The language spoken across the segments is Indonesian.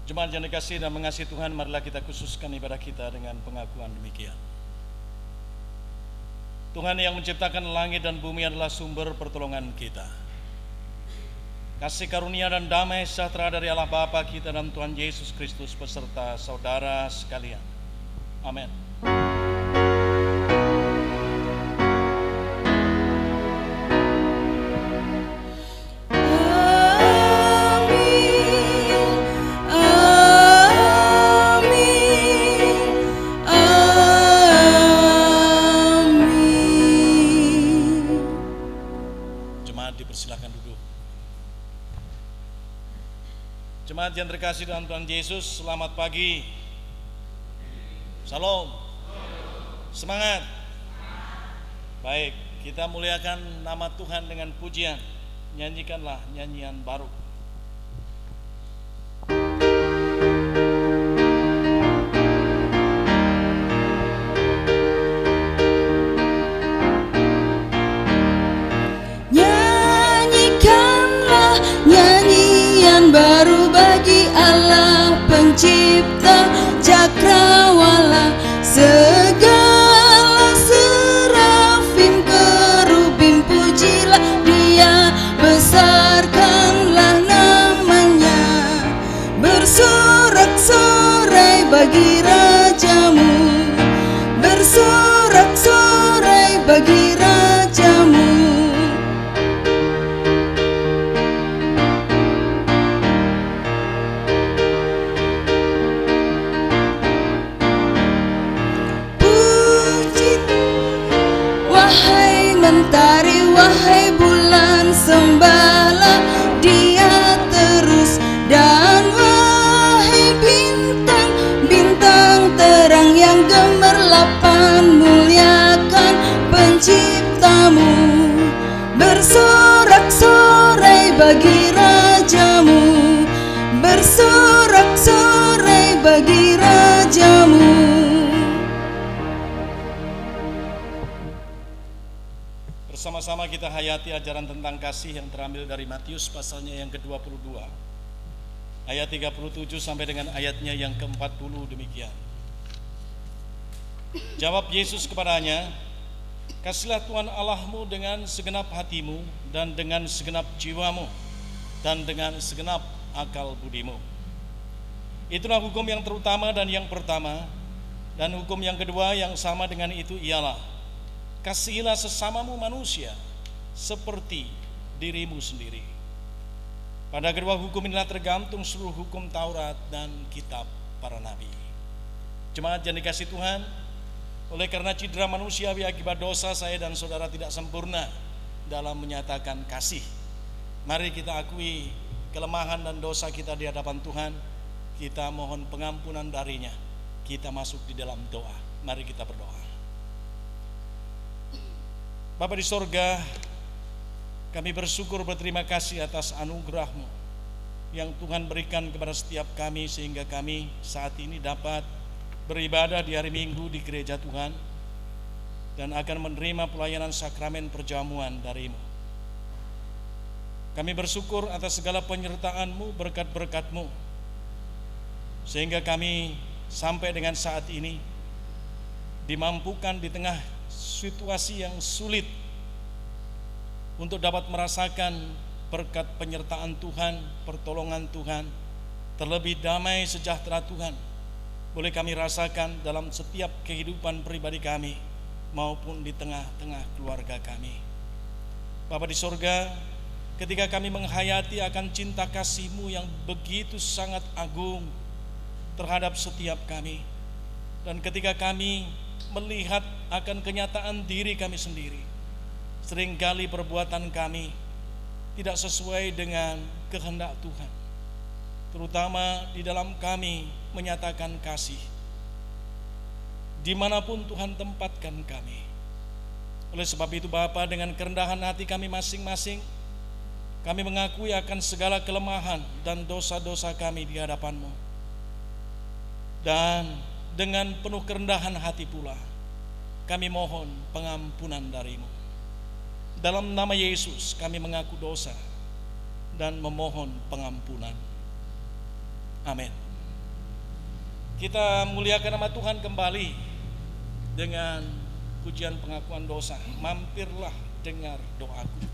Jemaat yang dikasihi dan mengasihi Tuhan, marilah kita khususkan ibadah kita dengan pengakuan demikian. Tuhan yang menciptakan langit dan bumi adalah sumber pertolongan kita. Kasih karunia dan damai sejahtera dari Allah Bapa kita dan Tuhan Yesus Kristus beserta saudara sekalian. Amin. Jemaat yang terkasih dalam Tuhan Yesus, selamat pagi. Salam. Semangat. Baik, kita muliakan nama Tuhan dengan pujian. Nyanyikanlah nyanyian baru. Nyanyikanlah nyanyian baru bagi Allah pencipta cakrawala, segala serafim kerubim pujilah Dia, besarkanlah namanya, bersorak-sorai bagi rajamu, bersorak-sorai bagi rajamu. Wahai mentari, wahai bulan, sembahlah Dia terus, dan wahai bintang, bintang terang yang gemerlapan, muliakan penciptamu, bersorak-sorai bagi rajamu, bersorak-sorai bagi rajamu. Bersama-sama kita hayati ajaran tentang kasih yang terambil dari Matius pasalnya yang ke-22 ayat 37 sampai dengan ayatnya yang ke-40 demikian. Jawab Yesus kepadanya, kasihlah Tuhan Allahmu dengan segenap hatimu dan dengan segenap jiwamu dan dengan segenap akal budimu. Itulah hukum yang terutama dan yang pertama, dan hukum yang kedua yang sama dengan itu ialah, kasihilah sesamamu manusia seperti dirimu sendiri. Pada kedua hukum inilah tergantung seluruh hukum Taurat dan kitab para nabi. Jemaat yang dikasihi Tuhan, oleh karena cedera manusiawi akibat dosa, saya dan saudara tidak sempurna dalam menyatakan kasih. Mari kita akui kelemahan dan dosa kita di hadapan Tuhan. Kita mohon pengampunan darinya. Kita masuk di dalam doa. Mari kita berdoa. Bapa di sorga, kami bersyukur berterima kasih atas anugerah-Mu yang Tuhan berikan kepada setiap kami, sehingga kami saat ini dapat beribadah di hari Minggu di gereja Tuhan dan akan menerima pelayanan sakramen perjamuan dari-Mu. Kami bersyukur atas segala penyertaan-Mu, berkat-berkat-Mu, sehingga kami sampai dengan saat ini dimampukan di tengah situasi yang sulit untuk dapat merasakan berkat penyertaan Tuhan, pertolongan Tuhan, terlebih damai sejahtera Tuhan boleh kami rasakan dalam setiap kehidupan pribadi kami maupun di tengah-tengah keluarga kami. Bapa di sorga, ketika kami menghayati akan cinta kasih-Mu yang begitu sangat agung terhadap setiap kami, dan ketika kami melihat akan kenyataan diri kami sendiri, seringkali perbuatan kami tidak sesuai dengan kehendak Tuhan, terutama di dalam kami menyatakan kasih dimanapun Tuhan tempatkan kami. Oleh sebab itu Bapa, dengan kerendahan hati kami masing-masing, kami mengakui akan segala kelemahan dan dosa-dosa kami di hadapan-Mu, dan dengan penuh kerendahan hati pula kami mohon pengampunan dari-Mu. Dalam nama Yesus kami mengaku dosa dan memohon pengampunan. Amin. Kita muliakan nama Tuhan kembali dengan pujian pengakuan dosa. Mampirlah dengar doaku.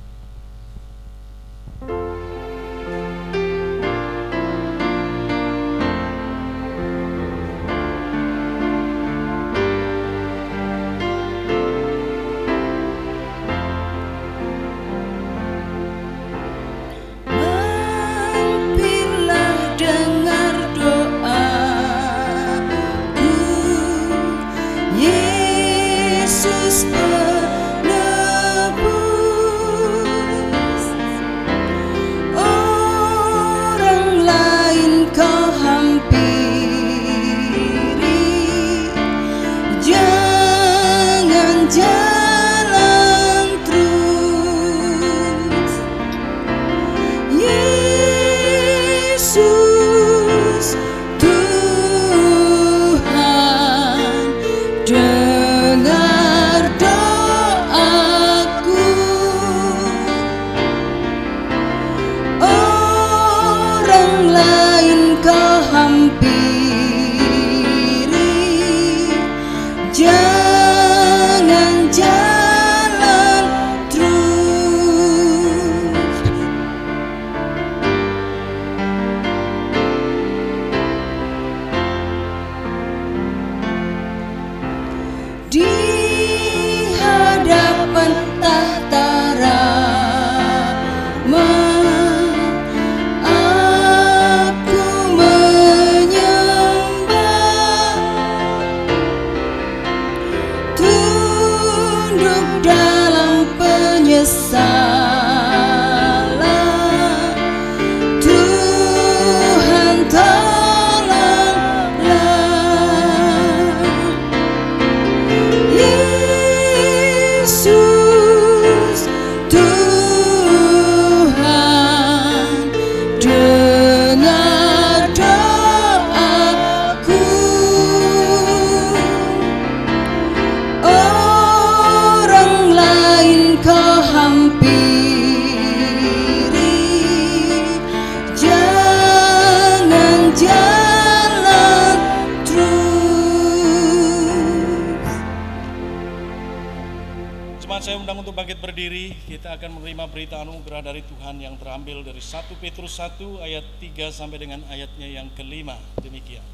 Kita akan menerima berita anugerah dari Tuhan yang terambil dari 1 Petrus 1 ayat 3 sampai dengan ayatnya yang ke-5. Demikian.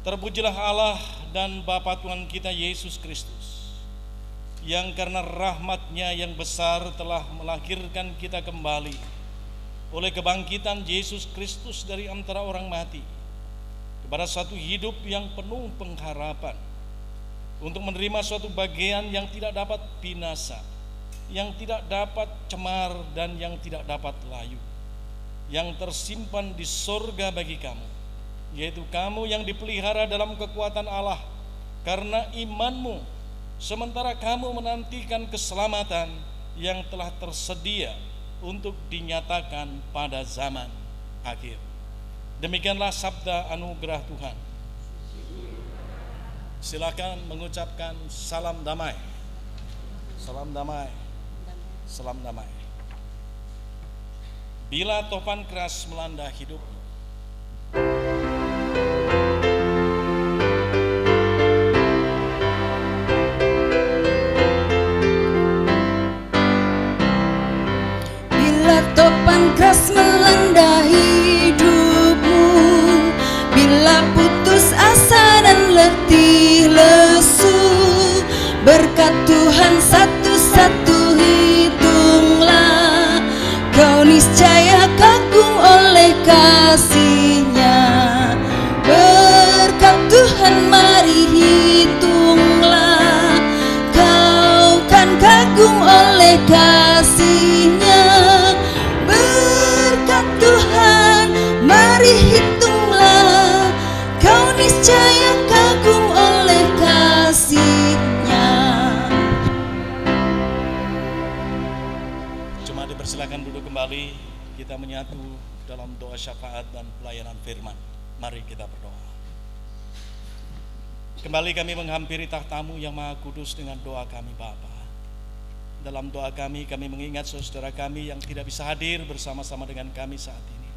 Terpujilah Allah dan Bapa Tuhan kita Yesus Kristus, yang karena rahmat-Nya yang besar telah melahirkan kita kembali oleh kebangkitan Yesus Kristus dari antara orang mati kepada suatu hidup yang penuh pengharapan, untuk menerima suatu bagian yang tidak dapat binasa, yang tidak dapat cemar, dan yang tidak dapat layu, yang tersimpan di sorga bagi kamu, yaitu kamu yang dipelihara dalam kekuatan Allah karena imanmu, sementara kamu menantikan keselamatan yang telah tersedia untuk dinyatakan pada zaman akhir. Demikianlah sabda anugerah Tuhan. Silakan mengucapkan salam damai. Salam damai. Salam damai. Bila topan keras melanda hidup, bila topan keras melanda hidupmu, bila putus asa dan letih lesu, berkat Tuhan satu-satu hitunglah, kau niscaya kagum oleh kasih-Nya. Berkat Tuhan mari hitunglah, kau kan kagum oleh kasih-Nya. Berkat Tuhan mari hitunglah, kau niscaya kagum oleh kasih-Nya. Jemaat dipersilakan duduk kembali. Kita menyatu dalam doa syafaat dan pelayanan firman. Mari kita berdoa. Kembali kami menghampiri takhta-Mu yang Maha Kudus dengan doa kami Bapa. Dalam doa kami mengingat saudara kami yang tidak bisa hadir bersama-sama dengan kami saat ini.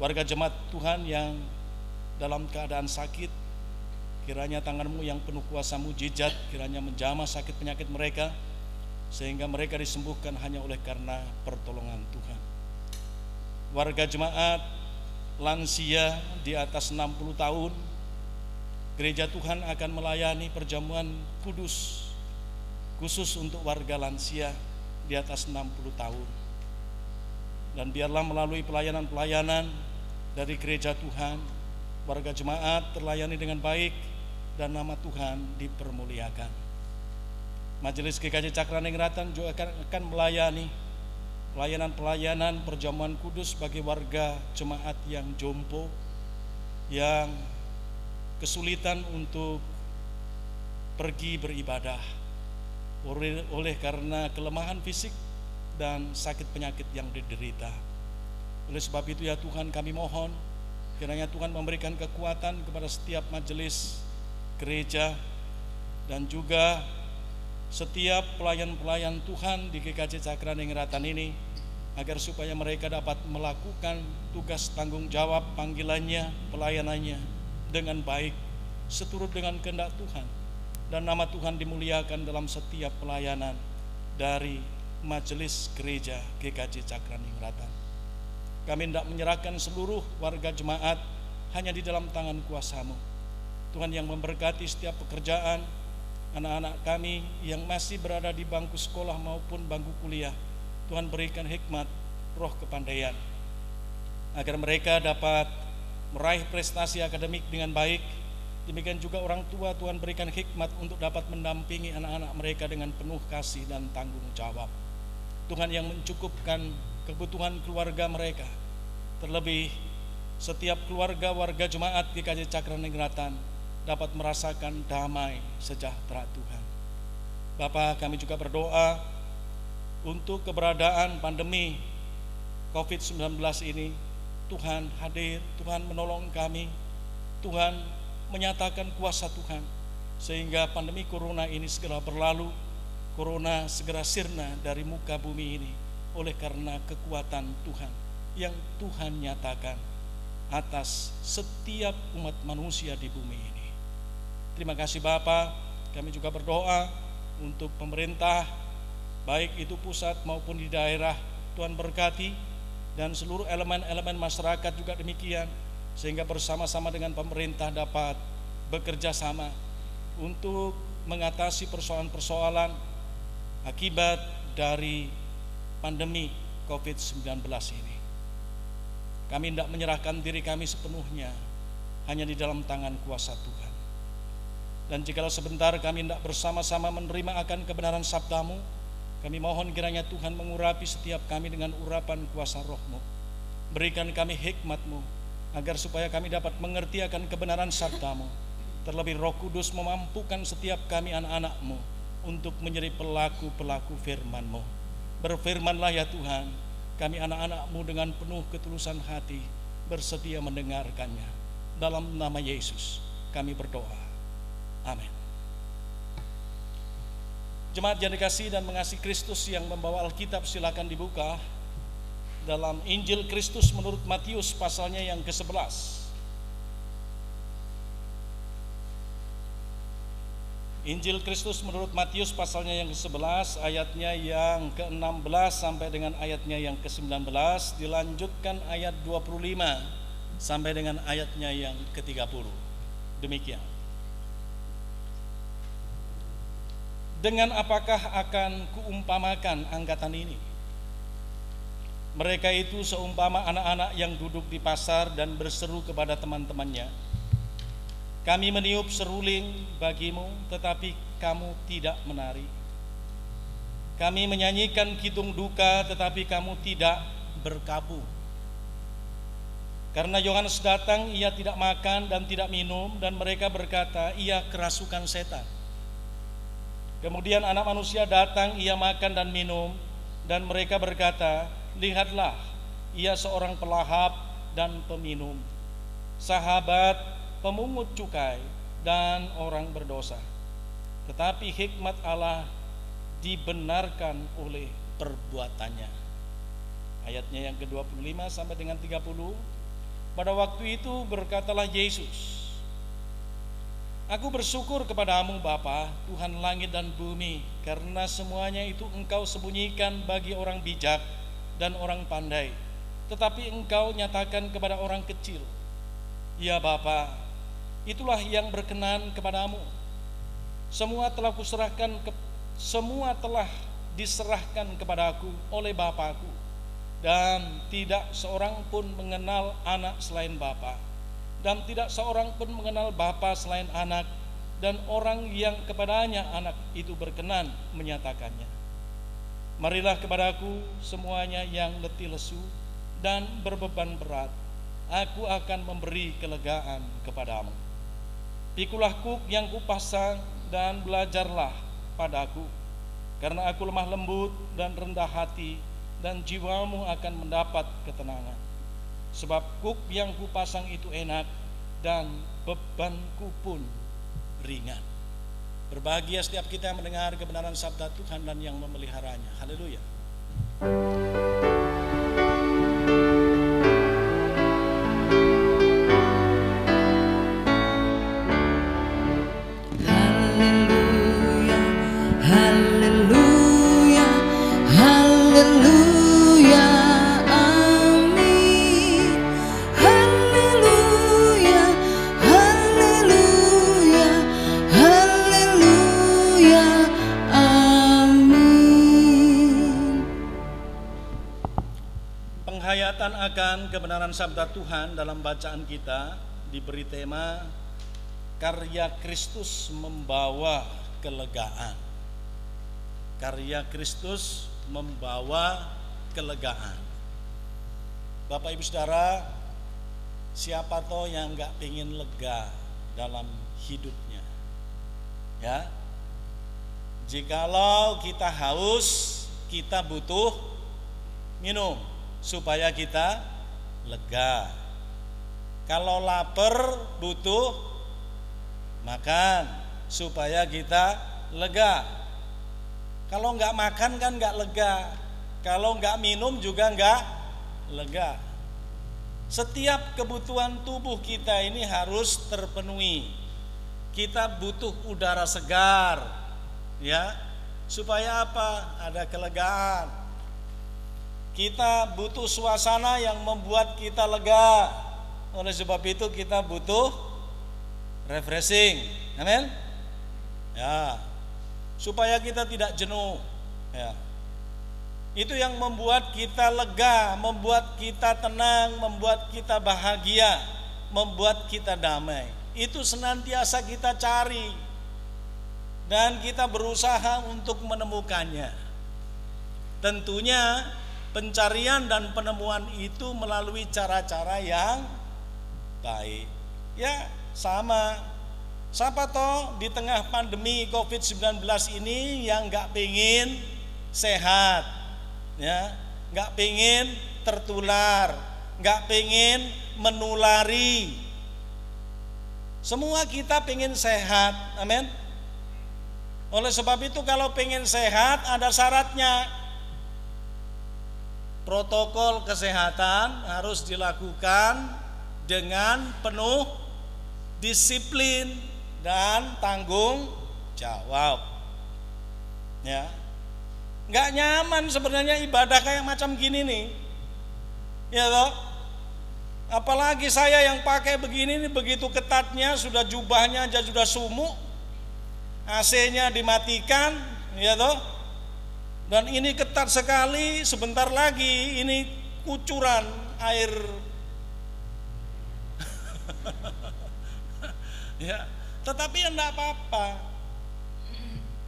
Warga jemaat Tuhan yang dalam keadaan sakit, kiranya tangan-Mu yang penuh kuasa mujizat kiranya menjamah sakit penyakit mereka, sehingga mereka disembuhkan hanya oleh karena pertolongan Tuhan. Warga jemaat lansia di atas 60 tahun, gereja Tuhan akan melayani perjamuan kudus khusus untuk warga lansia di atas 60 tahun. Dan biarlah melalui pelayanan-pelayanan dari gereja Tuhan, warga jemaat terlayani dengan baik dan nama Tuhan dipermuliakan. Majelis GKJ Cakraningrat juga akan melayani pelayanan-pelayanan perjamuan kudus bagi warga jemaat yang jompo, yang kesulitan untuk pergi beribadah oleh karena kelemahan fisik dan sakit penyakit yang diderita. Oleh sebab itu ya Tuhan, kami mohon kiranya Tuhan memberikan kekuatan kepada setiap majelis gereja dan juga setiap pelayan-pelayan Tuhan di GKJ Cakraningrat ini, agar supaya mereka dapat melakukan tugas tanggung jawab panggilannya, pelayanannya dengan baik, seturut dengan kehendak Tuhan, dan nama Tuhan dimuliakan dalam setiap pelayanan dari majelis gereja GKJ Cakraningrat. Kami hendak menyerahkan seluruh warga jemaat hanya di dalam tangan kuasa-Mu. Tuhan yang memberkati setiap pekerjaan anak-anak kami yang masih berada di bangku sekolah maupun bangku kuliah. Tuhan berikan hikmat, roh kepandaian, agar mereka dapat meraih prestasi akademik dengan baik. Demikian juga orang tua, Tuhan berikan hikmat untuk dapat mendampingi anak-anak mereka dengan penuh kasih dan tanggung jawab. Tuhan yang mencukupkan kebutuhan keluarga mereka. Terlebih setiap keluarga warga jemaat GKJ Cakraningrat dapat merasakan damai sejahtera Tuhan. Bapa, kami juga berdoa untuk keberadaan pandemi COVID-19 ini. Tuhan hadir, Tuhan menolong kami, Tuhan menyatakan kuasa Tuhan, sehingga pandemi corona ini segera berlalu, corona segera sirna dari muka bumi ini, oleh karena kekuatan Tuhan yang Tuhan nyatakan atas setiap umat manusia di bumi ini. Terima kasih Bapa. Kami juga berdoa untuk pemerintah, baik itu pusat maupun di daerah. Tuhan berkati, dan seluruh elemen-elemen masyarakat juga demikian, sehingga bersama-sama dengan pemerintah dapat bekerja sama untuk mengatasi persoalan-persoalan akibat dari pandemi COVID-19 ini. Kami tidak menyerahkan diri kami sepenuhnya hanya di dalam tangan kuasa Tuhan. Dan jikalau sebentar kami tidak bersama-sama menerima akan kebenaran sabda-Mu, kami mohon kiranya Tuhan mengurapi setiap kami dengan urapan kuasa Roh-Mu. Berikan kami hikmat-Mu, agar supaya kami dapat mengerti akan kebenaran sabda-Mu. Terlebih Roh Kudus memampukan setiap kami anak-anak-Mu untuk menjadi pelaku-pelaku firman-Mu. Berfirmanlah ya Tuhan, kami anak-anak-Mu dengan penuh ketulusan hati bersedia mendengarkannya. Dalam nama Yesus kami berdoa. Amin. Jemaat yang dikasihi dan mengasihi Kristus yang membawa Alkitab, silakan dibuka dalam Injil Kristus menurut Matius pasalnya yang ke-11. Injil Kristus menurut Matius pasalnya yang ke-11, ayatnya yang ke-16 sampai dengan ayatnya yang ke-19, dilanjutkan ayat 25 sampai dengan ayatnya yang ke-30. Demikian. Dengan apakah akan kuumpamakan angkatan ini? Mereka itu seumpama anak-anak yang duduk di pasar dan berseru kepada teman-temannya, kami meniup seruling bagimu, tetapi kamu tidak menari. Kami menyanyikan kidung duka, tetapi kamu tidak berkabung. Karena Yohanes datang, ia tidak makan dan tidak minum, dan mereka berkata, ia kerasukan setan. Kemudian anak manusia datang, ia makan dan minum, dan mereka berkata, lihatlah, ia seorang pelahap dan peminum, sahabat pemungut cukai dan orang berdosa. Tetapi hikmat Allah dibenarkan oleh perbuatannya. Ayatnya yang ke-25 sampai dengan 30. Pada waktu itu berkatalah Yesus, "Aku bersyukur kepadamu Bapa, Tuhan langit dan bumi, karena semuanya itu Engkau sembunyikan bagi orang bijak dan orang pandai, tetapi Engkau nyatakan kepada orang kecil. Ya Bapa, itulah yang berkenan kepadamu. Semua telah diserahkan kepadaku oleh Bapakku, dan tidak seorang pun mengenal anak selain Bapa, dan tidak seorang pun mengenal Bapa selain anak, dan orang yang kepadanya anak itu berkenan menyatakannya. Marilah kepadaku semuanya yang letih lesu dan berbeban berat, aku akan memberi kelegaan kepadamu. Pikulah kuk yang kupasang dan belajarlah padaku, karena aku lemah lembut dan rendah hati, dan jiwamu akan mendapat ketenangan. Sebab kuk yang kupasang itu enak dan bebanku pun ringan." Berbahagia setiap kita yang mendengar kebenaran sabda Tuhan dan yang memeliharanya. Haleluya. Haleluya, haleluya, amin. Haleluya, haleluya, haleluya, amin. Penghayatan akan kebenaran sabda Tuhan dalam bacaan kita diberi tema karya Kristus membawa kelegaan. Karya Kristus membawa kelegaan. Bapak Ibu Saudara, siapa toh yang gak pengen lega dalam hidupnya? Ya, jikalau kita haus, kita butuh minum supaya kita lega. Kalau lapar, butuh makan supaya kita lega. Kalau nggak makan kan nggak lega, kalau nggak minum juga nggak lega. Setiap kebutuhan tubuh kita ini harus terpenuhi. Kita butuh udara segar, ya, supaya apa? Ada kelegaan. Kita butuh suasana yang membuat kita lega. Oleh sebab itu kita butuh refreshing, amin. Ya, supaya kita tidak jenuh, ya. Itu yang membuat kita lega, membuat kita tenang, membuat kita bahagia, membuat kita damai. Itu senantiasa kita cari dan kita berusaha untuk menemukannya. Tentunya pencarian dan penemuan itu melalui cara-cara yang baik. Ya, sama. Siapa toh di tengah pandemi COVID-19 ini yang gak pengen sehat, ya, gak pengen tertular, gak pengen menulari. Semua kita pengen sehat, amin. Oleh sebab itu kalau pengen sehat ada syaratnya. Protokol kesehatan harus dilakukan dengan penuh disiplin dan tanggung jawab, ya. Nggak nyaman sebenarnya ibadah kayak macam gini nih, ya toh. Apalagi saya yang pakai begini nih, begitu ketatnya, sudah jubahnya aja sudah sumuk, AC-nya dimatikan, ya toh. Dan ini ketat sekali, sebentar lagi ini kucuran air. Ya, tetapi enggak apa-apa.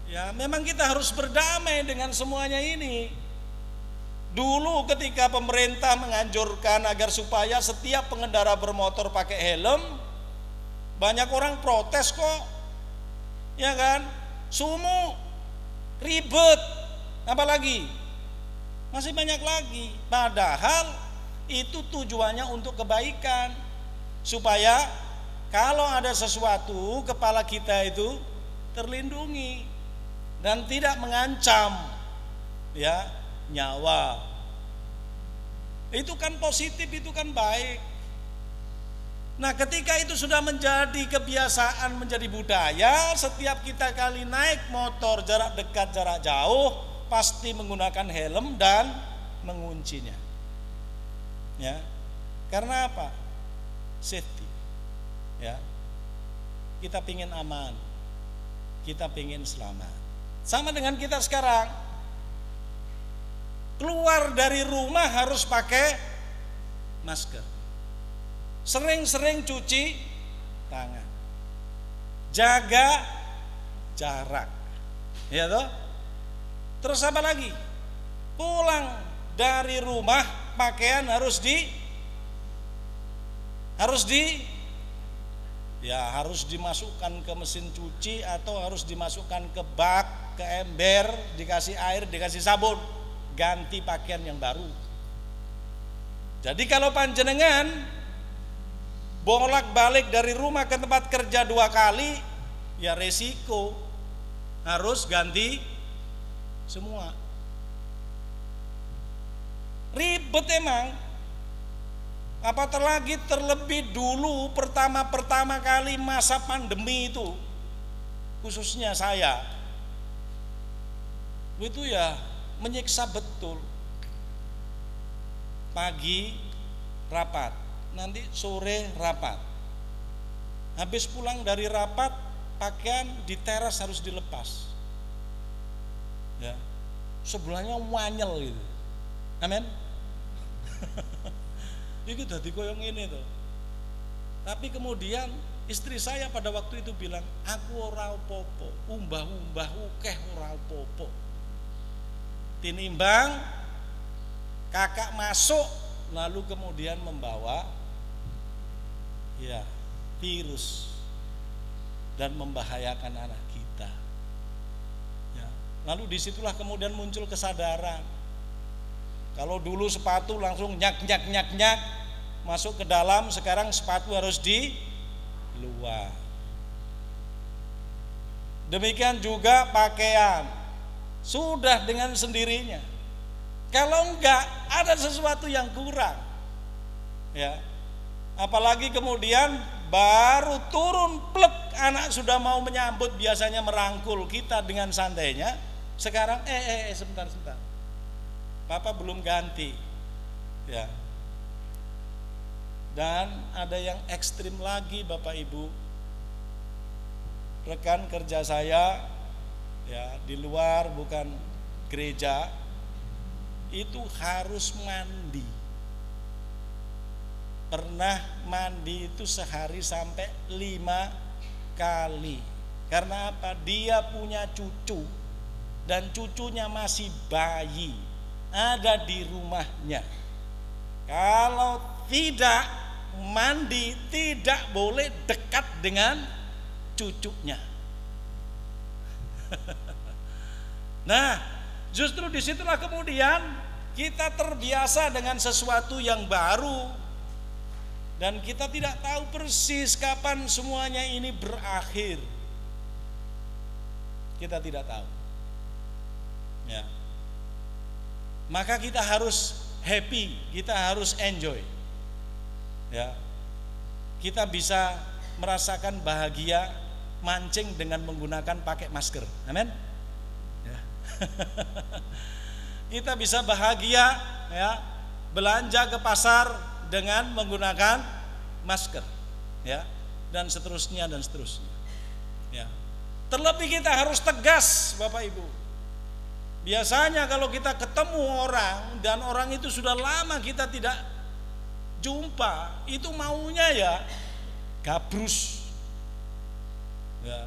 Ya, memang kita harus berdamai dengan semuanya ini. Dulu ketika pemerintah menganjurkan agar supaya setiap pengendara bermotor pakai helm, banyak orang protes kok. Ya kan? Sumuk, ribet, apalagi masih banyak lagi. Padahal itu tujuannya untuk kebaikan, supaya kalau ada sesuatu, kepala kita itu terlindungi dan tidak mengancam, ya, nyawa. Itu kan positif, itu kan baik. Nah, ketika itu sudah menjadi kebiasaan, menjadi budaya, setiap kita kali naik motor jarak dekat, jarak jauh, pasti menggunakan helm dan menguncinya. Ya. Karena apa? Safety. Ya. Kita pingin aman. Kita pingin selamat. Sama dengan kita sekarang. Keluar dari rumah harus pakai masker. Sering-sering cuci tangan. Jaga jarak. Ya toh? Terus apa lagi? Pulang dari rumah pakaian harus dimasukkan ke mesin cuci atau harus dimasukkan ke bak, ke ember, dikasih air, dikasih sabun, ganti pakaian yang baru. Jadi kalau panjenengan bolak-balik dari rumah ke tempat kerja 2 kali, ya resiko harus ganti semua. Ribet emang. Apatah lagi terlebih dulu pertama kali masa pandemi itu, khususnya saya, itu ya menyiksa betul. Pagi rapat, nanti sore rapat. Habis pulang dari rapat, pakaian di teras harus dilepas. Ya, sebelahnya wanyel gitu. Amin. Iki dadi koyong ini tuh. Tapi kemudian istri saya pada waktu itu bilang, aku ora apa-apa, umbah-umbah ukeh ora apa-apa. Tinimbang kakak masuk lalu kemudian membawa ya virus dan membahayakan anak kita. Ya. Lalu disitulah kemudian muncul kesadaran. Kalau dulu sepatu langsung nyak masuk ke dalam, sekarang sepatu harus di luar. Demikian juga pakaian, sudah dengan sendirinya. Kalau enggak ada sesuatu yang kurang. Ya. Apalagi kemudian baru turun plek, anak sudah mau menyambut, biasanya merangkul kita dengan santainya. Sekarang sebentar. Papa belum ganti, ya. Dan ada yang ekstrim lagi, Bapak Ibu. Rekan kerja saya, ya, di luar bukan gereja, itu harus mandi. Pernah mandi itu sehari sampai 5 kali. Karena apa? Dia punya cucu dan cucunya masih bayi, ada di rumahnya. Kalau tidak mandi, tidak boleh dekat dengan cucunya. Nah, justru disitulah kemudian kita terbiasa dengan sesuatu yang baru, dan kita tidak tahu persis kapan semuanya ini berakhir. Kita tidak tahu. Ya. Maka kita harus happy, kita harus enjoy. Ya. Kita bisa merasakan bahagia mancing dengan menggunakan pakai masker. Amin. Ya. Kita bisa bahagia, ya, belanja ke pasar dengan menggunakan masker, ya, dan seterusnya. Ya. Terlebih kita harus tegas, Bapak Ibu. Biasanya kalau kita ketemu orang dan orang itu sudah lama kita tidak jumpa, itu maunya ya gabrus. Ya.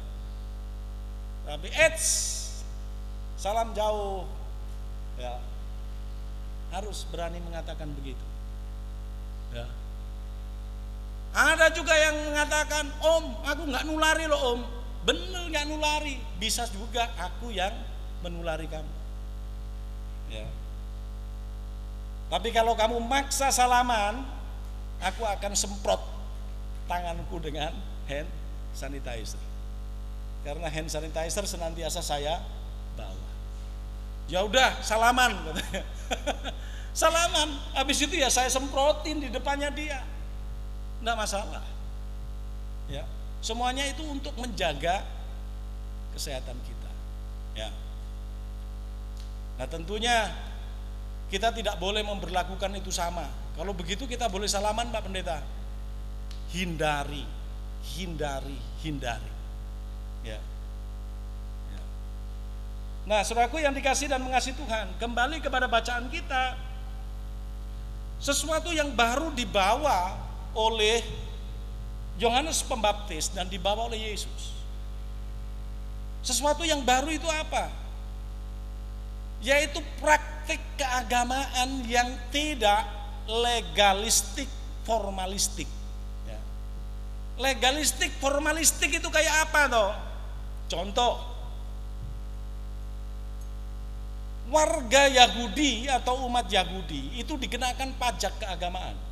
Tapi salam jauh. Ya. Harus berani mengatakan begitu. Ya. Ada juga yang mengatakan, "Om, aku nggak nulari loh, Om." Bener nggak nulari, bisa juga aku yang menulari kamu. Ya. Tapi kalau kamu maksa salaman, aku akan semprot tanganku dengan hand sanitizer. Karena hand sanitizer senantiasa saya bawa. Ya udah, salaman katanya. Salaman, habis itu ya saya semprotin di depannya dia. Enggak masalah. Ya, semuanya itu untuk menjaga kesehatan kita. Ya. Nah, tentunya kita tidak boleh memperlakukan itu sama. Kalau begitu kita boleh salaman, Pak Pendeta. Hindari. Ya. Ya. Nah, saudaraku yang dikasih dan mengasihi Tuhan, kembali kepada bacaan kita, sesuatu yang baru dibawa oleh Yohanes Pembaptis dan dibawa oleh Yesus. Sesuatu yang baru itu apa? Yaitu praktik keagamaan yang tidak legalistik, formalistik. Ya. Legalistik, formalistik itu kayak apa toh? Contoh, warga Yahudi atau umat Yahudi itu dikenakan pajak keagamaan.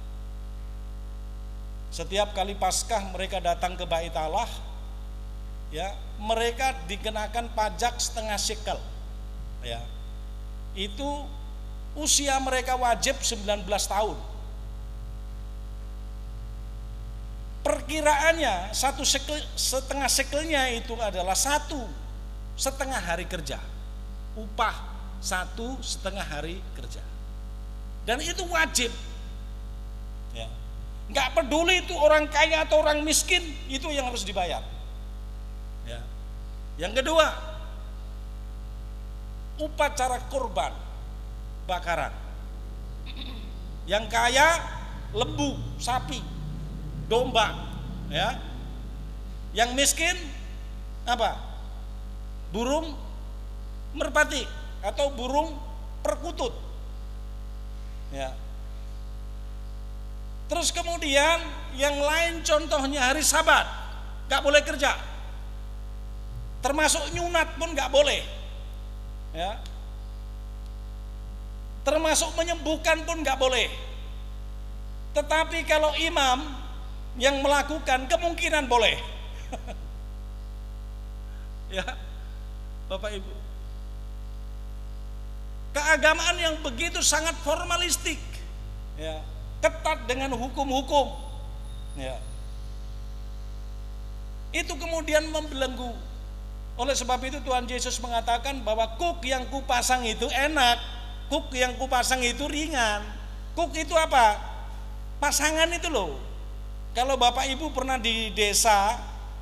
Setiap kali Paskah mereka datang ke Bait Allah, ya, mereka dikenakan pajak setengah shekel. Ya. Itu usia mereka wajib 19 tahun. Perkiraannya setengah shekelnya itu adalah 1,5 hari kerja. Upah 1,5 hari kerja. Dan itu wajib. Ya. Nggak peduli itu orang kaya atau orang miskin, itu yang harus dibayar. Ya. Yang kedua, upacara kurban bakaran. Yang kaya lembu, sapi, domba, ya. Yang miskin apa? Burung merpati atau burung perkutut. Ya. Terus kemudian yang lain contohnya hari Sabat, nggak boleh kerja. Termasuk nyunat pun nggak boleh. Ya. Termasuk menyembuhkan pun nggak boleh. Tetapi kalau imam yang melakukan kemungkinan boleh. Ya, Bapak Ibu. Keagamaan yang begitu sangat formalistik, ya, ketat dengan hukum-hukum, ya. Itu kemudian membelenggu. Oleh sebab itu Tuhan Yesus mengatakan bahwa kuk yang kupasang itu enak, kuk yang kupasang itu ringan. Kuk itu apa? Pasangan itu loh. Kalau Bapak Ibu pernah di desa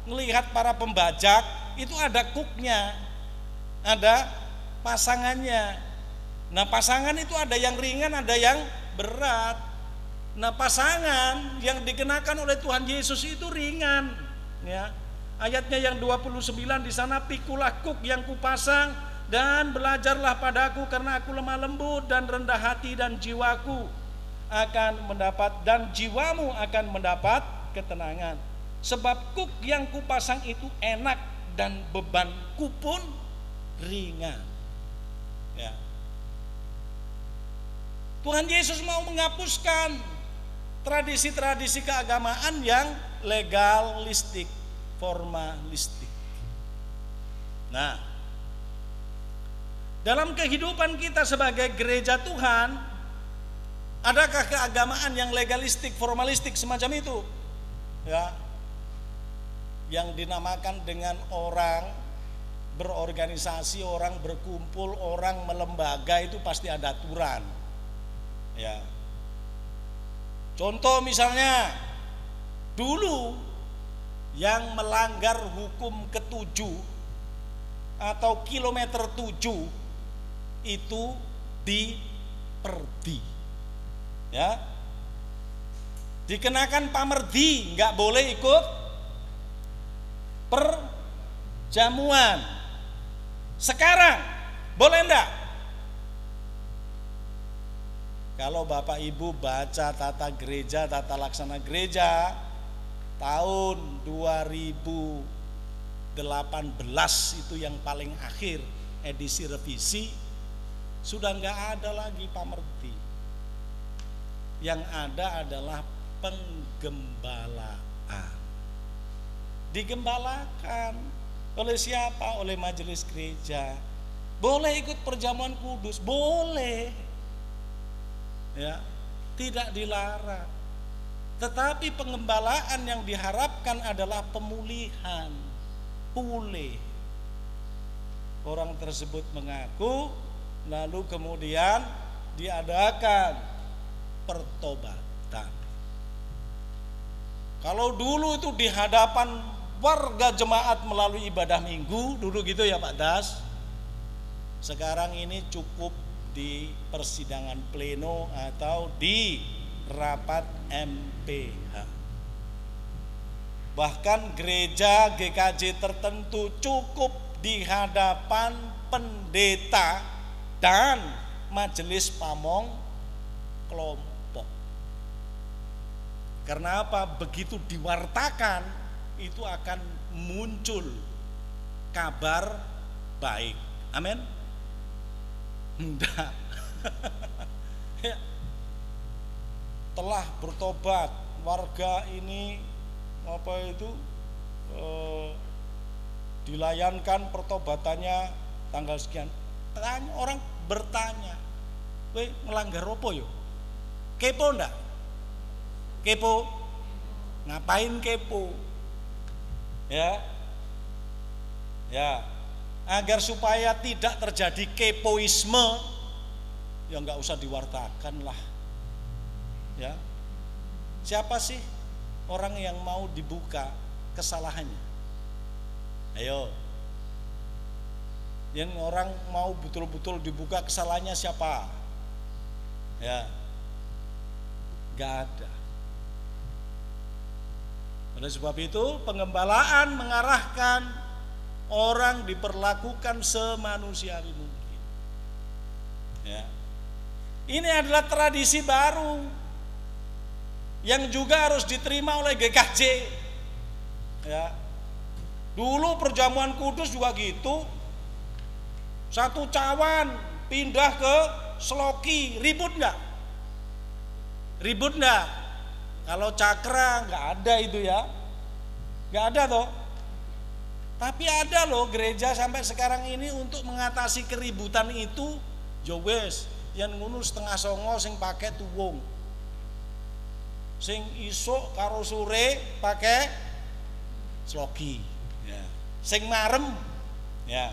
melihat para pembajak, itu ada kuknya, ada pasangannya. Nah, pasangan itu ada yang ringan, ada yang berat. Nah, pasangan yang dikenakan oleh Tuhan Yesus itu ringan, ya. Ayatnya yang 29 di sana, pikulah kuk yang kupasang dan belajarlah padaku karena aku lemah lembut dan rendah hati, dan jiwamu akan mendapat ketenangan. Sebab kuk yang kupasang itu enak dan bebanku pun ringan. Ya. Tuhan Yesus mau menghapuskan tradisi-tradisi keagamaan yang legalistik, formalistik. Nah, dalam kehidupan kita sebagai gereja Tuhan, adakah keagamaan yang legalistik, formalistik semacam itu? Ya, yang dinamakan dengan orang berorganisasi, orang berkumpul, orang melembaga, itu pasti ada aturan. Ya. Contoh misalnya, dulu yang melanggar hukum ke-7 atau kilometer 7 itu diperdi, ya, dikenakan pamerdi, nggak boleh ikut perjamuan. Sekarang boleh enggak? Kalau Bapak Ibu baca tata gereja, tata laksana gereja tahun 2018 itu yang paling akhir edisi revisi, sudah enggak ada lagi pamerdi. Yang ada adalah penggembalaan. Digembalakan oleh siapa? Oleh majelis gereja. Boleh ikut perjamuan kudus, boleh, ya, tidak dilarang. Tetapi pengembalaan yang diharapkan adalah pemulihan, pulih. Orang tersebut mengaku, lalu kemudian diadakan pertobatan. Kalau dulu itu di hadapan warga jemaat melalui ibadah minggu, dulu gitu ya Pak Das. Sekarang ini cukup di persidangan pleno atau di rapat MPH. Bahkan gereja GKJ tertentu cukup di hadapan pendeta dan majelis pamong kelompok. Karena apa? Begitu diwartakan itu akan muncul kabar baik. Amin. Enggak. Ya. Telah bertobat warga ini dilayankan pertobatannya tanggal sekian. Orang bertanya, "Kowe ngelanggar apa yo? Kepo ndak? Kepo? Ngapain kepo?" Ya. Agar supaya tidak terjadi kepoisme, ya nggak usah diwartakan lah. Ya. Siapa sih orang yang mau dibuka kesalahannya? Ayo. Yang orang mau betul-betul dibuka kesalahannya siapa? Ya. Gak ada. Oleh sebab itu pengembalaan mengarahkan orang diperlakukan semanusiawi mungkin. Ya. Ini adalah tradisi baru yang juga harus diterima oleh GKJ. Ya. Dulu perjamuan kudus juga gitu. Satu cawan pindah ke Seloki, ribut enggak? Ribut enggak? Kalau cakra enggak ada itu ya. Enggak ada toh. Tapi ada loh gereja sampai sekarang ini untuk mengatasi keributan itu. Ya wes, yang ngono setengah songo sing pakai tuwung. Sing isuk karo sore pakai Seloki. Ya. Sing marem. Ya.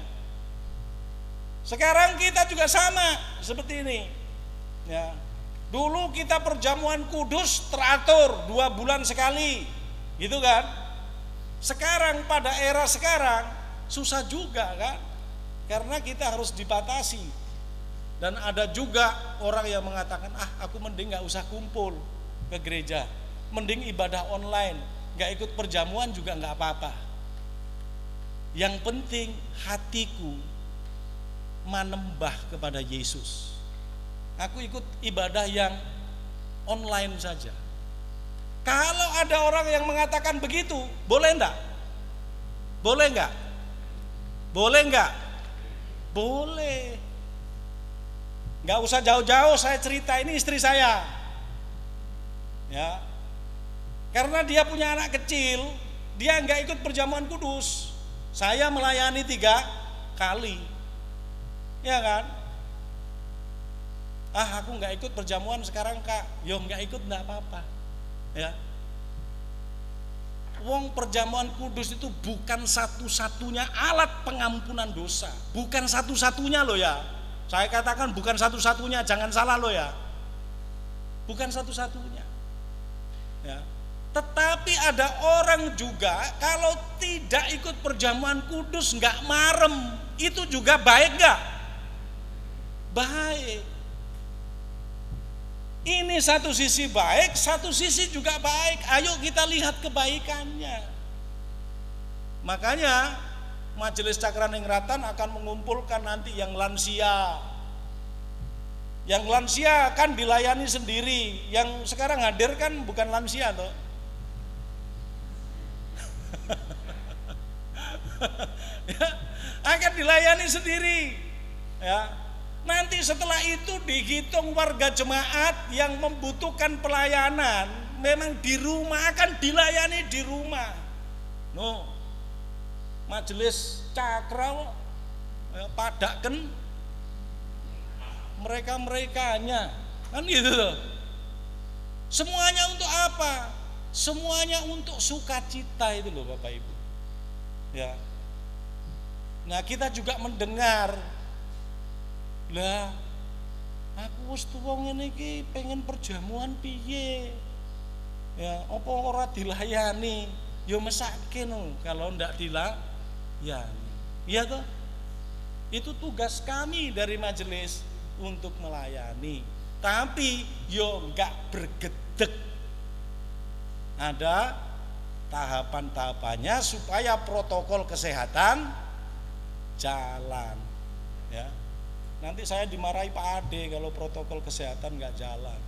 Sekarang kita juga sama seperti ini. Ya. Dulu kita perjamuan kudus teratur 2 bulan sekali, gitu kan? Sekarang pada era sekarang susah juga kan? Karena kita harus dibatasi. Dan ada juga orang yang mengatakan, aku mending gak usah kumpul ke gereja, mending ibadah online, gak ikut perjamuan juga gak apa-apa. Yang penting hatiku menembah kepada Yesus. Aku ikut ibadah yang online saja. Kalau ada orang yang mengatakan begitu, boleh enggak? Boleh enggak? Boleh enggak? Boleh. Enggak usah jauh-jauh saya cerita, ini istri saya. Ya. Karena dia punya anak kecil, dia enggak ikut perjamuan kudus. Saya melayani 3 kali. Ya kan? Aku enggak ikut perjamuan sekarang Kak. Yo enggak ikut enggak apa-apa. Ya. Wong perjamuan kudus itu bukan satu-satunya alat pengampunan dosa. Bukan satu-satunya loh ya. Saya katakan bukan satu-satunya, jangan salah loh ya. Bukan satu-satunya. Ya. Tetapi ada orang juga kalau tidak ikut perjamuan kudus nggak marem, itu juga baik nggak? Baik. Ini satu sisi baik, satu sisi juga baik. Ayo kita lihat kebaikannya. Makanya Majelis Cakraningrat akan mengumpulkan nanti yang lansia. Yang lansia kan dilayani sendiri. Yang sekarang hadir kan bukan lansia toh. Ya, akan dilayani sendiri. Ya. Nanti setelah itu dihitung warga jemaat yang membutuhkan pelayanan, memang di rumah akan dilayani di rumah. No, Majelis Cakra padakkan mereka-merekanya, kan gitu loh. Semuanya untuk apa? Semuanya untuk sukacita itu loh Bapak Ibu. Ya. Nah, kita juga mendengar, lah aku wis tuwa ngene iki pengen perjamuan piye? Ya, apa ora dilayani? Ya mesake no, kalau ndak dilayani. Iya toh? Itu tugas kami dari majelis untuk melayani. Tapi yo enggak bergedek. Ada tahapan-tahapannya supaya protokol kesehatan jalan. Ya. Nanti saya dimarahi Pak Ade kalau protokol kesehatan enggak jalan.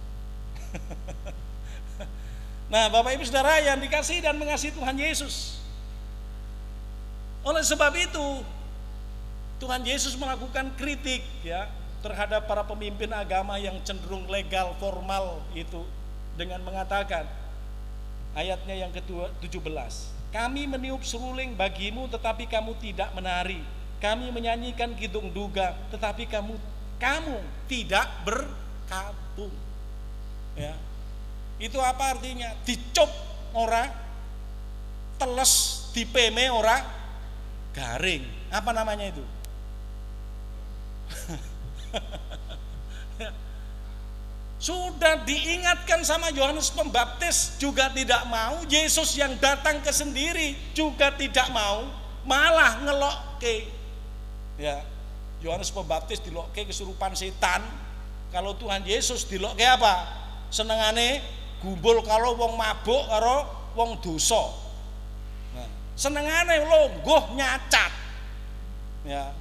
Nah, Bapak Ibu Saudara yang dikasihi dan mengasihi Tuhan Yesus. Oleh sebab itu, Tuhan Yesus melakukan kritik ya terhadap para pemimpin agama yang cenderung legal formal itu dengan mengatakan, ayatnya yang ke-17, kami meniup seruling bagimu tetapi kamu tidak menari, kami menyanyikan kidung duga tetapi kamu tidak berkabung. Ya. Itu apa artinya? Dicop ora, teles dipeme ora garing. Apa namanya itu? Sudah diingatkan sama Yohanes Pembaptis juga tidak mau, Yesus yang datang ke sendiri juga tidak mau, malah ngelokke. Ya, Yohanes Pembaptis dilokke kesurupan setan. Kalau Tuhan Yesus dilokke apa? Senengane gumbul kalau wong mabuk karo wong dosa. Nah, senengane longgoh nyacat. Ya.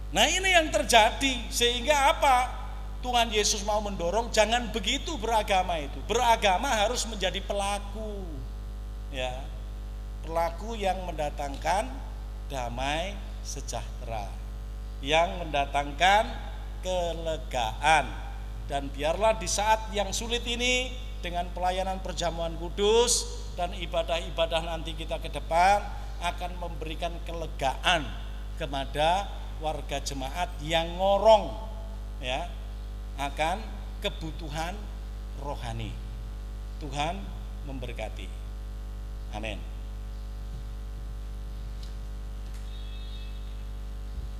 Nah, ini yang terjadi sehingga apa? Tuhan Yesus mau mendorong jangan begitu beragama itu. Beragama harus menjadi pelaku. Ya. Pelaku yang mendatangkan damai sejahtera, yang mendatangkan kelegaan. Dan biarlah di saat yang sulit ini dengan pelayanan perjamuan kudus dan ibadah-ibadah nanti kita ke depan akan memberikan kelegaan kepada warga jemaat yang ngorong ya akan kebutuhan rohani. Tuhan memberkati. Amin.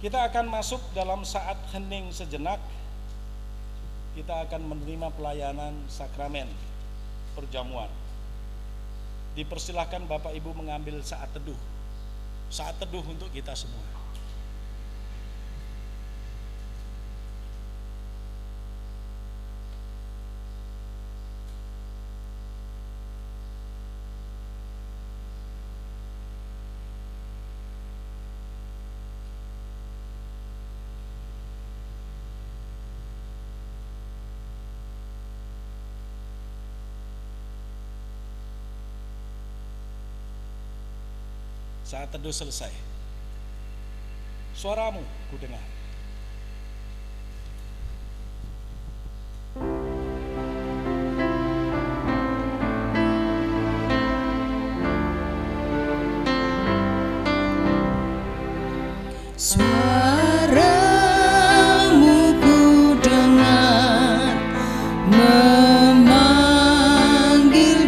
Kita akan masuk dalam saat hening sejenak. Kita akan menerima pelayanan sakramen perjamuan. Dipersilahkan Bapak Ibu mengambil saat teduh. Saat teduh untuk kita semua. Saat teduh selesai, suaramu ku dengar. Suaramu ku dengar memanggil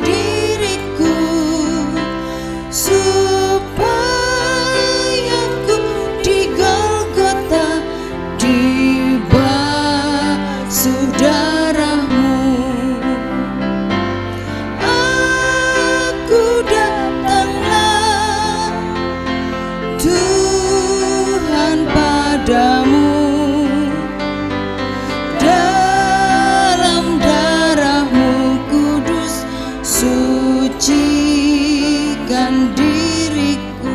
diriku supaya ku di Golgota dibasuh darahmu. Aku datanglah Tuhan padamu, dalam darahmu kudus sucikan diriku.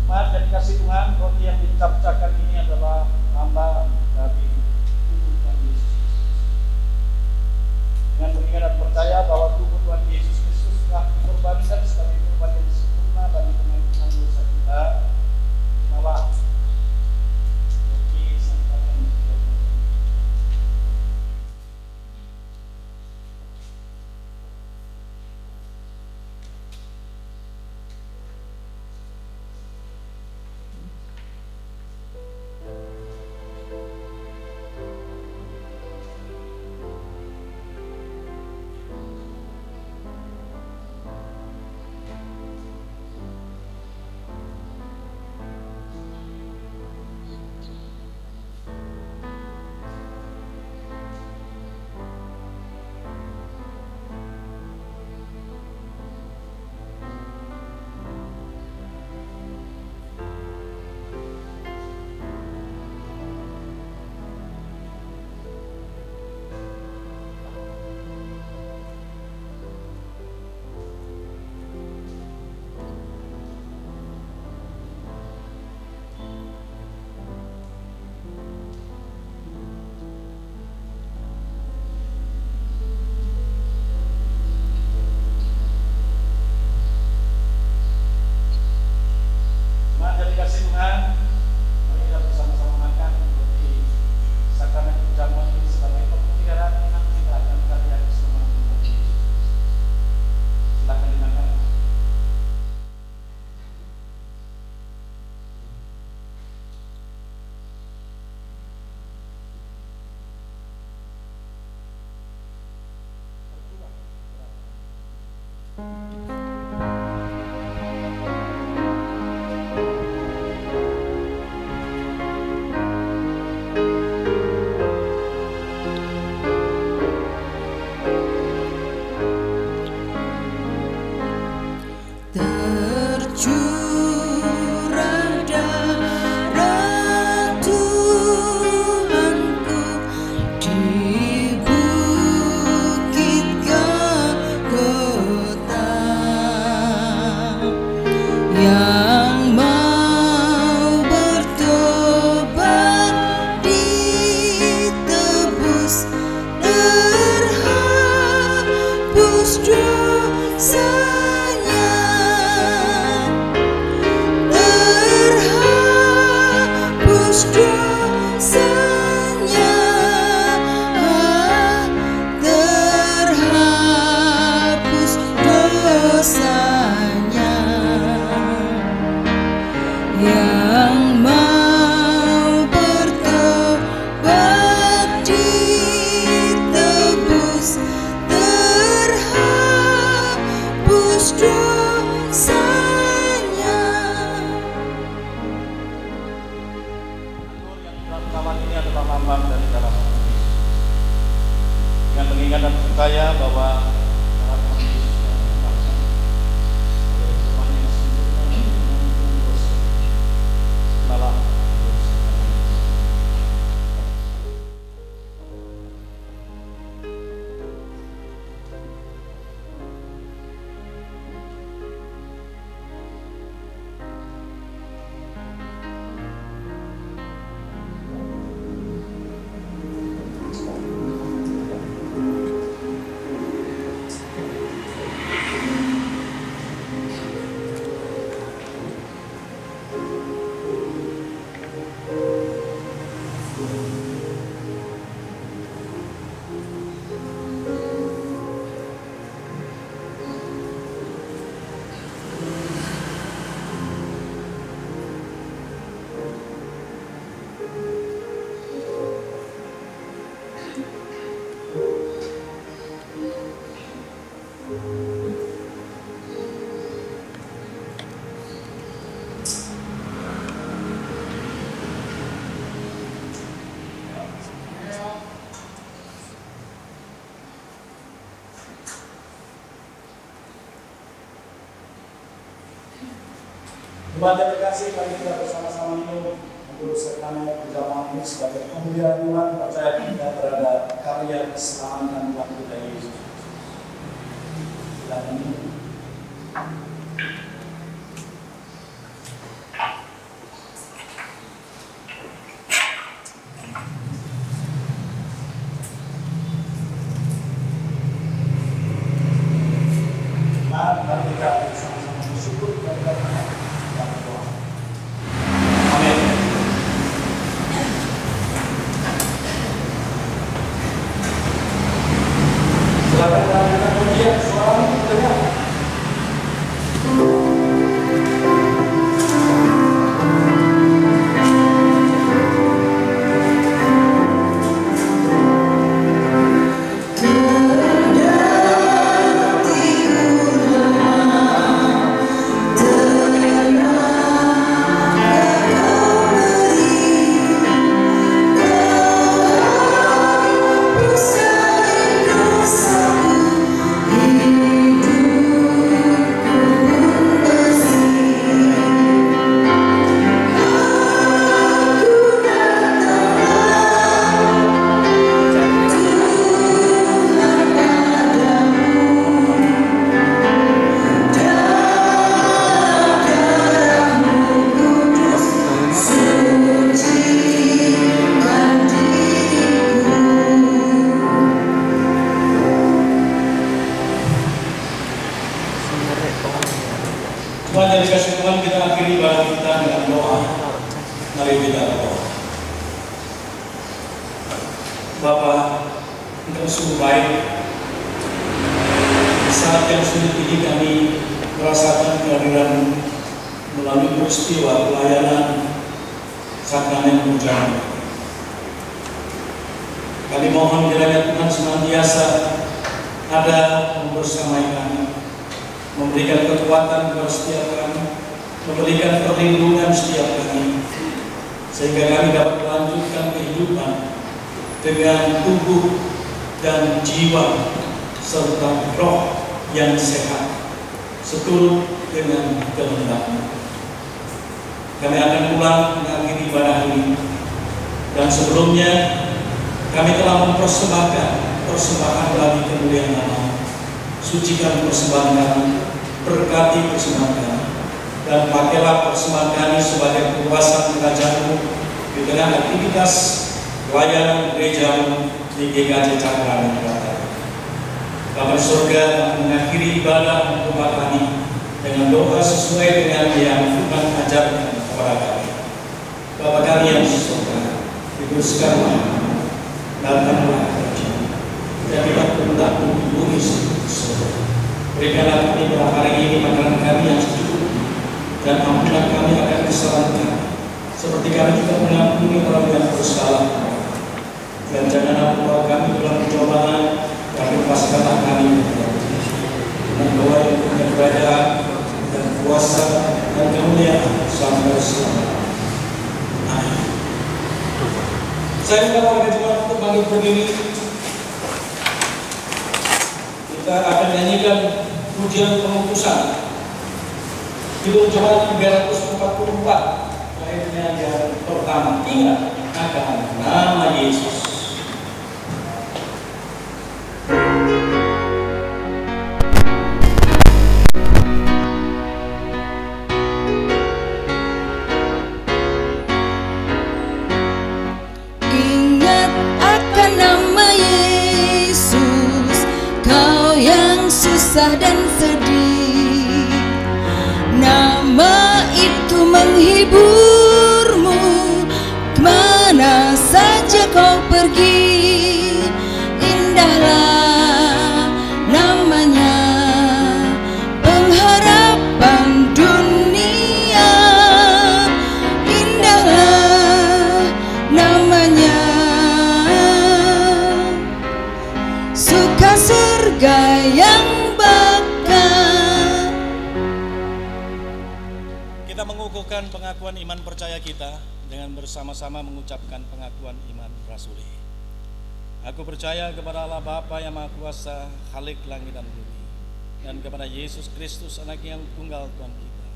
Maaf dan dikasih Tuhan, roti yang dicap-cakan ini adalah lambang dari tubuh Tuhan Yesus Kristus. Dengan mengingat dan percaya bahwa tubuh Tuhan Yesus Kristus telah dikorbankan sebagai Tercurah darah Tuhanku di bukit Golgota, yang mau bertobat ditebus, terhapus dosanya, terhapus dosanya, terhapus dosanya, yang mau bertobat ditebus, terhapus dosanya. Dalam rekaman ini adalah lambang dari darah dengan mengingat dan percaya bahwa darah Tuhan Yesus yang menyebabkan oleh Tuhan yang sempurna mengampuni dosa segala dosa. Jemaat yang terkasih, mari kita bersama-sama minum untuk sekalian berjamaah ini sebagai kemuliaan Tuhan. Percaya kita terhadap karya keselamatan Tuhan kita Yesus. Dan ini mari kita bersama-sama bersyukur kepada Tuhan. Amin. Silakan kita pujian suara terdengar. Tuhan yang dikasih Tuhan, kita akhiri ibadah kita dengan doa. Mari kita berdoa. Bapa, Engkau sungguh baik. Di saat yang sulit ini kami merasakan kehadiran melalui peristiwa pelayanan sakramen pujaan. Kami mohon kiranya Tuhan senantiasa ada membersamai kami, memberikan kekuatan kepada setiap kami, memberikan perlindungan setiap kami, sehingga kami dapat melanjutkan kehidupan dengan tubuh dan jiwa serta roh yang sehat, seturut dengan kehendak-Mu. Kami akan pulang mengakhiri ibadah ini, dan sebelumnya kami telah mempersembahkan persembahan bagi kemuliaan nama. Sucikan persembahan kami, berkati persembahan kami, dan pakailah persembahan kami sebagai kepuasan kerajaan-Mu di tengah aktivitas pelayanan gereja-Mu di GKJ Cakra Jakarta. Bapa di surga mengakhiri ibadah rumah kami dengan doa sesuai dengan yang Tuhan ajarkan kepada kami. Bapa kami yang di surga, dikuduskanlah nama-Mu, datanglah kerajaan-Mu, jadilah kehendak-Mu di bumi seperti surga. Berikanlah kami pada hari ini makanan kami yang secukupnya, dan ampunlah kami akan kesalahan kami, seperti kami juga mengampuni orang yang bersalah. Dan janganlah membawa kami dalam pencobaan, tapi lepaskanlah kami dengan doa yang punya kerajaan dan kuasa dan kemuliaan sampai selamanya. Amin. Saya minta warga jemaat untuk bangkit berdiri. Kita akan nyanyikan pujian pengukusan. Kidung Jemaat 344, baitnya yang pertama, ingat akan nama Yesus. Ingat akan nama Yesus, kau yang susah dan sedih. Nama itu menghiburmu, kemana saja kau pergi. Indahlah namanya, pengharapan dunia. Indahlah namanya, suka surga yang bakal. Kita mengukuhkan pengakuan iman percaya kita dengan bersama-sama mengucapkan pengakuan iman rasuli. Aku percaya kepada Allah Bapa yang Maha Kuasa, Khalik langit dan bumi, dan kepada Yesus Kristus, Anak yang tunggal Tuhan kita,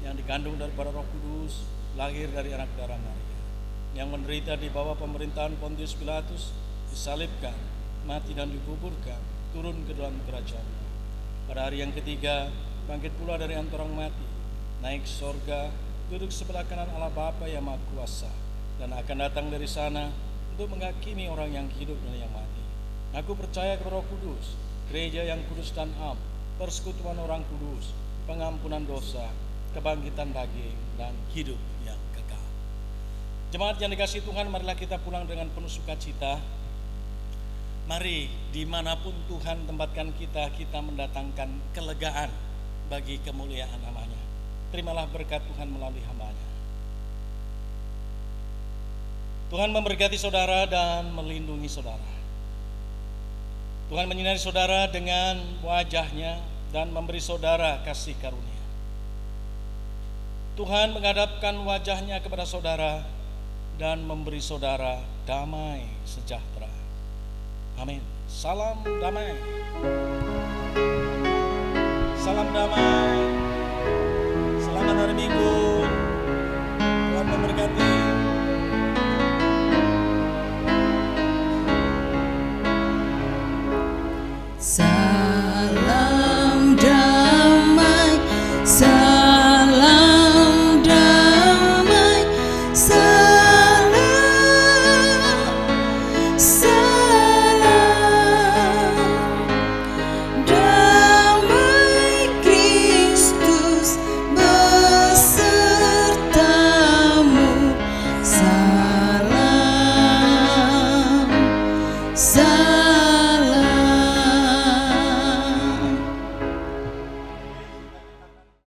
yang dikandung daripada Roh Kudus, lahir dari anak darah Maria, yang menderita di bawah pemerintahan Pontius Pilatus, disalibkan, mati dan dikuburkan, turun ke dalam kerajaan. Pada hari yang ketiga, bangkit pula dari antara orang mati, naik sorga, duduk sebelah kanan Allah Bapa yang Maha Kuasa, dan akan datang dari sana untuk menghakimi orang yang hidup dan yang mati. Aku percaya kepada Roh Kudus, gereja yang kudus dan am, persekutuan orang kudus, pengampunan dosa, kebangkitan daging, dan hidup yang kekal. Jemaat yang dikasihi Tuhan, marilah kita pulang dengan penuh sukacita. Mari dimanapun Tuhan tempatkan kita, kita mendatangkan kelegaan bagi kemuliaan namanya. Terimalah berkat Tuhan melalui hamba-Nya. Tuhan memberkati saudara dan melindungi saudara. Tuhan menyinari saudara dengan wajah-Nya dan memberi saudara kasih karunia. Tuhan menghadapkan wajah-Nya kepada saudara dan memberi saudara damai sejahtera. Amin. Salam damai. Salam damai. Selamat hari Minggu. Tuhan memberkati. Salam damai, salam damai, salam.